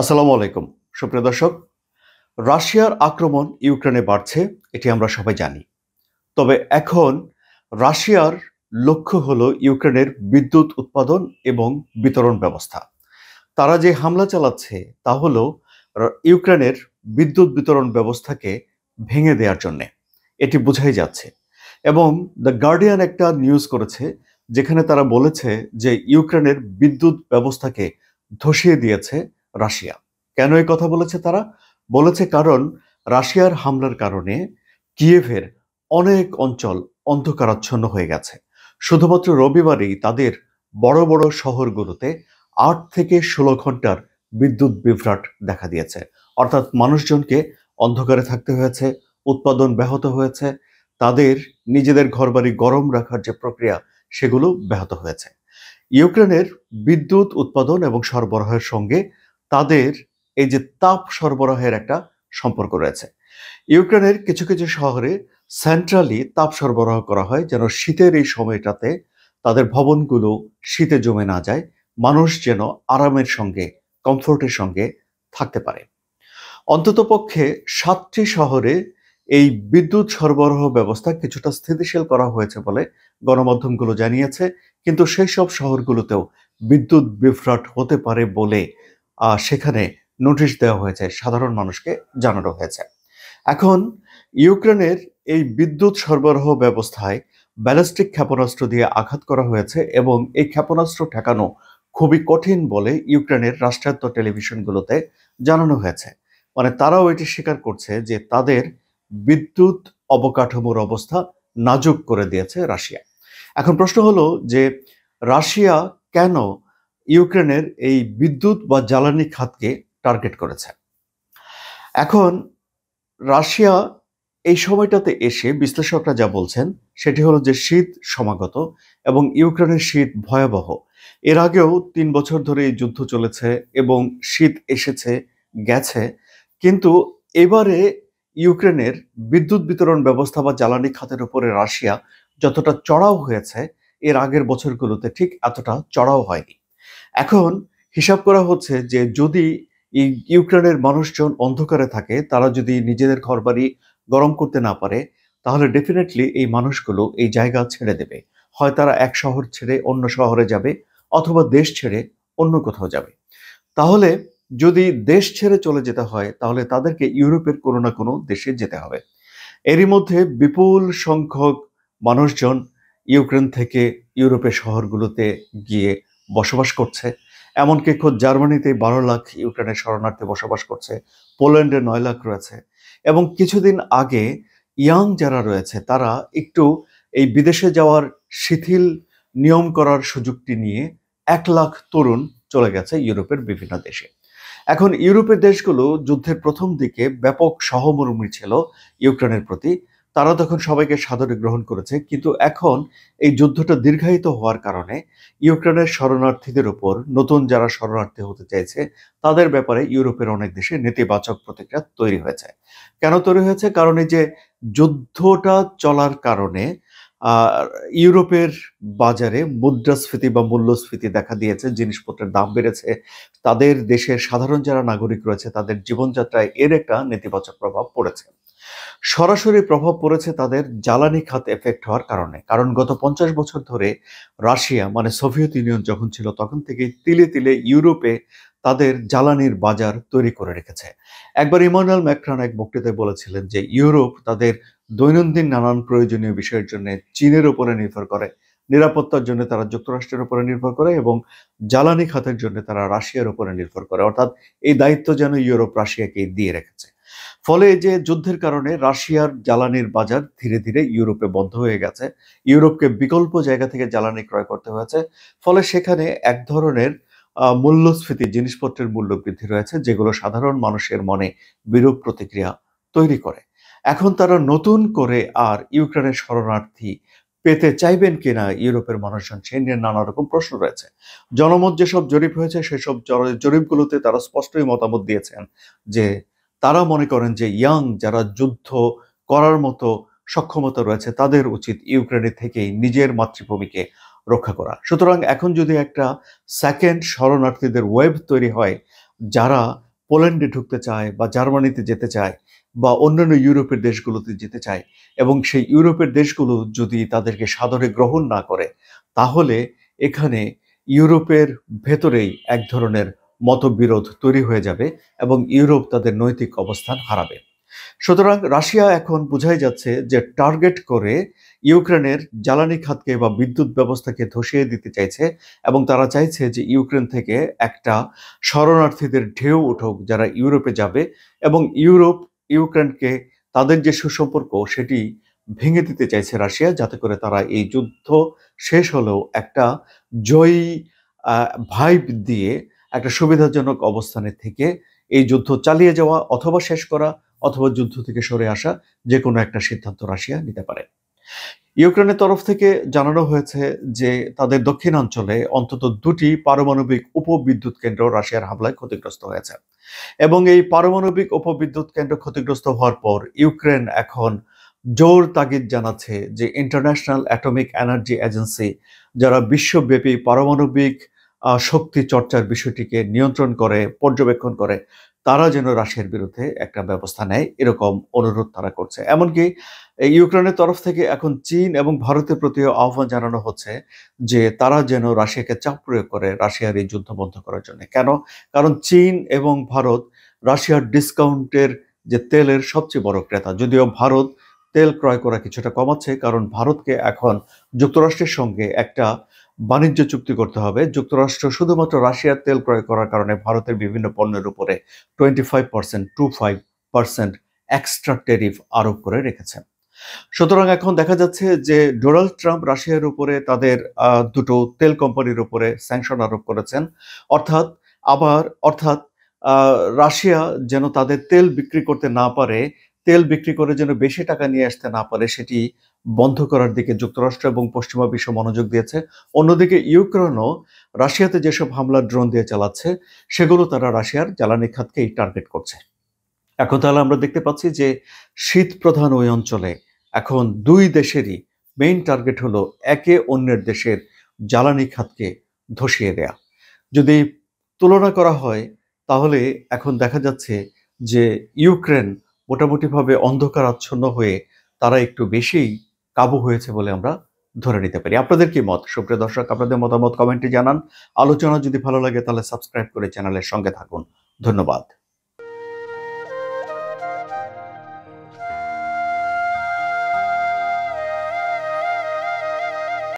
আসসালামু আলাইকুম সুপ্রিয় দর্শক। রাশিয়ার আক্রমণ ইউক্রেনে বাড়ছে, এটি আমরা সবাই জানি। তবে এখন রাশিয়ার লক্ষ্য হলো ইউক্রেনের বিদ্যুৎ উৎপাদন এবং বিতরণ ব্যবস্থা। তারা যে হামলা চালাচ্ছে তা হলো ইউক্রেনের বিদ্যুৎ বিতরণ ব্যবস্থাকে ভেঙে দেওয়ার জন্যে। এটি বোঝাই যাচ্ছে। এবং দ্য গার্ডিয়ান একটা নিউজ করেছে যেখানে তারা বলেছে যে ইউক্রেনের বিদ্যুৎ ব্যবস্থাকে ধসিয়ে দিয়েছে রাশিয়া। কেন এই কথা বলেছে তারা? বলেছে কারণ রাশিয়ার হামলার কারণে কিয়েভের অনেক অঞ্চল অন্ধকারাচ্ছন্ন হয়ে গেছে। শুধুমাত্র রবিবারেই তাদের বড় বড় শহরগুলোতে ৮ থেকে ১৬ ঘন্টার বিদ্যুৎ বিভ্রাট দেখা দিয়েছে। অর্থাৎ মানুষজনকে অন্ধকারে থাকতে হয়েছে, উৎপাদন ব্যাহত হয়েছে, তাদের নিজেদের ঘরবাড়ি গরম রাখার যে প্রক্রিয়া সেগুলো ব্যাহত হয়েছে। ইউক্রেনের বিদ্যুৎ উৎপাদন এবং সরবরাহের সঙ্গে তাদের এই যে তাপ সরবরাহের একটা সম্পর্ক রয়েছে। ইউক্রেনের কিছু কিছু শহরে সেন্ট্রালি তাপ সরবরাহ করা হয় যেন শীতের এই সময়টাতে তাদের ভবনগুলো শীতে জমে না যায়, মানুষ যেন আরামের সঙ্গে কমফোর্টের সঙ্গে থাকতে পারে। অন্ততপক্ষে ৭টি শহরে এই বিদ্যুৎ সরবরাহ ব্যবস্থা কিছুটা স্থিতিশীল করা হয়েছে বলে গণমাধ্যমগুলো জানিয়েছে। কিন্তু সেই সব শহরগুলোতেও বিদ্যুৎ বিভ্রাট হতে পারে বলে সেখানে নোটিশ দেওয়া হয়েছে, সাধারণ মানুষকে জানানো হয়েছে। এখন ইউক্রেনের এই বিদ্যুৎ সরবরাহ ব্যবস্থায় ব্যালিস্টিক ক্ষেপণাস্ত্র দিয়ে আঘাত করা হয়েছে এবং এই ক্ষেপণাস্ত্র ঠেকানো খুবই কঠিন বলে ইউক্রেনের রাষ্ট্রায়ত্ত টেলিভিশনগুলোতে জানানো হয়েছে। মানে তারাও এটি স্বীকার করছে যে তাদের বিদ্যুৎ অবকাঠামোর অবস্থা নাজুক করে দিয়েছে রাশিয়া। এখন প্রশ্ন হলো যে রাশিয়া কেন ইউক্রেনের এই বিদ্যুৎ বা জ্বালানি খাতকে টার্গেট করেছে? এখন রাশিয়া এই সময়টাতে এসে বিশ্লেষকরা যা বলছেন সেটি হলো যে শীত সমাগত এবং ইউক্রেনের শীত ভয়াবহ। এর আগেও ৩ বছর ধরে এই যুদ্ধ চলেছে এবং শীত এসেছে গেছে, কিন্তু এবারে ইউক্রেনের বিদ্যুৎ বিতরণ ব্যবস্থা বা জ্বালানি খাতের উপরে রাশিয়া যতটা চড়াও হয়েছে এর আগের বছরগুলোতে ঠিক এতটা চড়াও হয়নি। এখন হিসাব করা হচ্ছে যে যদি ইউক্রেনের মানুষজন অন্ধকারে থাকে, তারা যদি নিজেদের ঘরবাড়ি গরম করতে না পারে, তাহলে ডেফিনেটলি এই মানুষগুলো এই জায়গা ছেড়ে দেবে। হয় তারা এক শহর ছেড়ে অন্য শহরে যাবে অথবা দেশ ছেড়ে অন্য কোথাও যাবে। তাহলে যদি দেশ ছেড়ে চলে যেতে হয় তাহলে তাদেরকে ইউরোপের কোনো না কোনো দেশে যেতে হবে। এরই মধ্যে বিপুল সংখ্যক মানুষজন ইউক্রেন থেকে ইউরোপের শহরগুলোতে গিয়ে বসবাস করছে। এমনকি খোদ জার্মানিতে ১২ লাখ ইউক্রেনের শরণার্থী বসবাস করছে, পোল্যান্ডে ৯ লাখ রয়েছে। এবং কিছুদিন আগে যারা রয়েছে তারা একটু এই বিদেশে যাওয়ার শিথিল নিয়ম করার সুযোগটি নিয়ে ১ লাখ তরুণ চলে গেছে ইউরোপের বিভিন্ন দেশে। এখন ইউরোপের দেশগুলো যুদ্ধের প্রথম দিকে ব্যাপক সহমর্মী ছিল ইউক্রেনের প্রতি। তারা তখন সবাইকে সাদরে গ্রহণ করেছে। কিন্তু এখন এই যুদ্ধটা দীর্ঘায়িত হওয়ার কারণে ইউক্রেনের শরণার্থীদের উপর নতুন যারা শরণার্থী হতে চাইছে তাদের ব্যাপারে ইউরোপের অনেক দেশে নেতিবাচক প্রতিক্রিয়া তৈরি হয়েছে। কেন তৈরি হয়েছে? কারণ এই যে যুদ্ধটা চলার কারণে আ ইউরোপের বাজারে মুদ্রাস্ফীতি বা মূল্যস্ফীতি দেখা দিয়েছে। জিনিসপত্রের দাম বেড়েছে। তাদের দেশের সাধারণ যারা নাগরিক রয়েছে তাদের জীবনযাত্রায় এর একটা নেতিবাচক প্রভাব পড়েছে। সরাসরি প্রভাব পড়েছে তাদের জ্বালানি খাত এফেক্ট হওয়ার কারণে। কারণ গত ৫০ বছর ধরে রাশিয়া মানে সোভিয়েত ইউনিয়ন যখন ছিল তখন থেকেই তিলে তিলে ইউরোপে তাদের জ্বালানির বাজার তৈরি করে রেখেছে। একবার ইমানুয়েল ম্যাক্রন এক বক্তৃতায় বলেছিলেন যে ইউরোপ তাদের দৈনন্দিন নানান প্রয়োজনীয় বিষয়ের জন্য চীনের উপরে নির্ভর করে, নিরাপত্তার জন্য তারা যুক্তরাষ্ট্রের উপরে নির্ভর করে এবং জ্বালানি খাতের জন্য তারা রাশিয়ার উপরে নির্ভর করে। অর্থাৎ এই দায়িত্ব যেন ইউরোপ রাশিয়াকে দিয়ে রেখেছে। ফলে এই যে যুদ্ধের কারণে রাশিয়ার জ্বালানির বাজার ধীরে ধীরে ইউরোপে বন্ধ হয়ে গেছে। ইউরোপকে বিকল্প জায়গা থেকে জ্বালানি ক্রয় করতে হয়েছে। ফলে সেখানে এক ধরনের মূল্যস্ফীতি, জিনিসপত্রের মূল্য বৃদ্ধি রয়েছে যেগুলো সাধারণ মানুষের মনে বিরূপ প্রতিক্রিয়া তৈরি করে। এখন তারা নতুন করে আর ইউক্রেনের শরণার্থী পেতে চাইবেন কিনা ইউরোপের মানুষজন সে নিয়ে নানা রকম প্রশ্ন রয়েছে। জনমত যেসব জরিপ হয়েছে সেসব জরিপগুলোতে তারা স্পষ্টই মতামত দিয়েছেন যে তারা মনে করেন যে যারা যুদ্ধ করার মতো সক্ষমতা রয়েছে তাদের উচিত ইউক্রেনের থেকেই নিজের মাতৃভূমিকে রক্ষা করা। সুতরাং এখন যদি একটা সেকেন্ড শরণার্থীদের ওয়েব তৈরি হয় যারা পোল্যান্ডে ঢুকতে চায় বা জার্মানিতে যেতে চায় বা অন্যান্য ইউরোপের দেশগুলোতে যেতে চায় এবং সেই ইউরোপের দেশগুলো যদি তাদেরকে সাদরে গ্রহণ না করে, তাহলে এখানে ইউরোপের ভেতরেই এক ধরনের মতবিরোধ তৈরি হয়ে যাবে এবং ইউরোপ তাদের নৈতিক অবস্থান হারাবে। সুতরাং রাশিয়া এখন বোঝাই যাচ্ছে যে টার্গেট করে ইউক্রেনের জ্বালানি খাতকে বা বিদ্যুৎ ব্যবস্থাকে ধসিয়ে দিতে চাইছে এবং তারা চাইছে যে ইউক্রেন থেকে একটা শরণার্থীদের ঢেউ উঠুক যারা ইউরোপে যাবে এবং ইউরোপ ইউক্রেনকে তাদের যে সুসম্পর্ক সেটি ভেঙে দিতে চাইছে রাশিয়া, যাতে করে তারা এই যুদ্ধ শেষ হলেও একটা জয়ী ভাইব দিয়ে একটা সুবিধাজনক অবস্থানে থেকে এই যুদ্ধ চালিয়ে যাওয়া অথবা শেষ করা অথবা যুদ্ধ থেকে সরে আসা, যে কোনো একটা সিদ্ধান্ত রাশিয়া নিতে পারে। ইউক্রেনের তরফ থেকে জানানো হয়েছে যে তাদের দক্ষিণাঞ্চলে অন্তত 2টি পারমাণবিক উপবিদ্যুৎ কেন্দ্র রাশিয়ার হামলায় ক্ষতিগ্রস্ত হয়েছে এবং এই পারমাণবিক উপবিদ্যুৎ কেন্দ্র ক্ষতিগ্রস্ত হওয়ার পর ইউক্রেন এখন জোর তাগিদ জানাচ্ছে যে ইন্টারন্যাশনাল অ্যাটমিক এনার্জি এজেন্সি, যারা বিশ্বব্যাপী পারমাণবিক শক্তি চর্চার বিষয়টিকে নিয়ন্ত্রণ করে, পর্যবেক্ষণ করে, তারা যেন রাশিয়ার বিরুদ্ধে একটা ব্যবস্থা নেয়, এরকম অনুরোধ তারা করছে। এমনকি এই ইউক্রেনের তরফ থেকে এখন চীন এবং ভারতের প্রতিও আহ্বান জানানো হচ্ছে যে তারা যেন রাশিয়াকে চাপ প্রয়োগ করে রাশিয়ার এই যুদ্ধ বন্ধ করার জন্য। কেন? কারণ চীন এবং ভারত রাশিয়ার ডিসকাউন্টের যে তেলের সবচেয়ে বড় ক্রেতা। যদিও ভারত তেল ক্রয় করা কিছুটা কমাচ্ছে, কারণ ভারতকে এখন যুক্তরাষ্ট্রের সঙ্গে একটা বাণিজ্য চুক্তি করতে হবে। যুক্তরাষ্ট্র শুধুমাত্র রাশিয়ার তেল ক্রয় করার কারণে ভারতের বিভিন্ন পণ্যের উপরে 25% এক্সট্রা ট্যারিফ আরোপ করে রেখেছে। সুতরাং এখন দেখা যাচ্ছে যে ডোনাল্ড ট্রাম্প রাশিয়ার উপরে তাদের দুটো তেল কোম্পানির উপরে স্যাংশন আরোপ করেছেন। অর্থাৎ অর্থাৎ রাশিয়া যেন তাদের তেল বিক্রি করতে না পারে, তেল বিক্রি করে যেন বেশি টাকা নিয়ে আসতে না পারে, সেটি বন্ধ করার দিকে যুক্তরাষ্ট্র এবং পশ্চিমা বিশ্ব মনোযোগ দিয়েছে। অন্যদিকে ইউক্রেনও রাশিয়াতে যেসব হামলা ড্রোন দিয়ে চালাচ্ছে, সেগুলো তারা রাশিয়ার জ্বালানি খাতকেই টার্গেট করছে। এখন তাহলে আমরা দেখতে পাচ্ছি যে শীত প্রধান ওই অঞ্চলে এখন দুই দেশেরই মেইন টার্গেট হলো একে অন্যের দেশের জ্বালানি খাতকে ধসিয়ে দেয়া। যদি তুলনা করা হয় তাহলে এখন দেখা যাচ্ছে যে ইউক্রেন মোটামুটিভাবে অন্ধকারাচ্ছন্ন হয়ে তারা একটু বেশিই কাবু হয়েছে বলে আমরা ধরে নিতে পারি। আপনাদের কি মত? সুপ্রিয় দর্শক, আপনাদের মতামত কমেন্টে জানান। আলোচনা যদি ভালো লাগে তাহলে সাবস্ক্রাইব করে চ্যানেলের সঙ্গে থাকুন। ধন্যবাদ।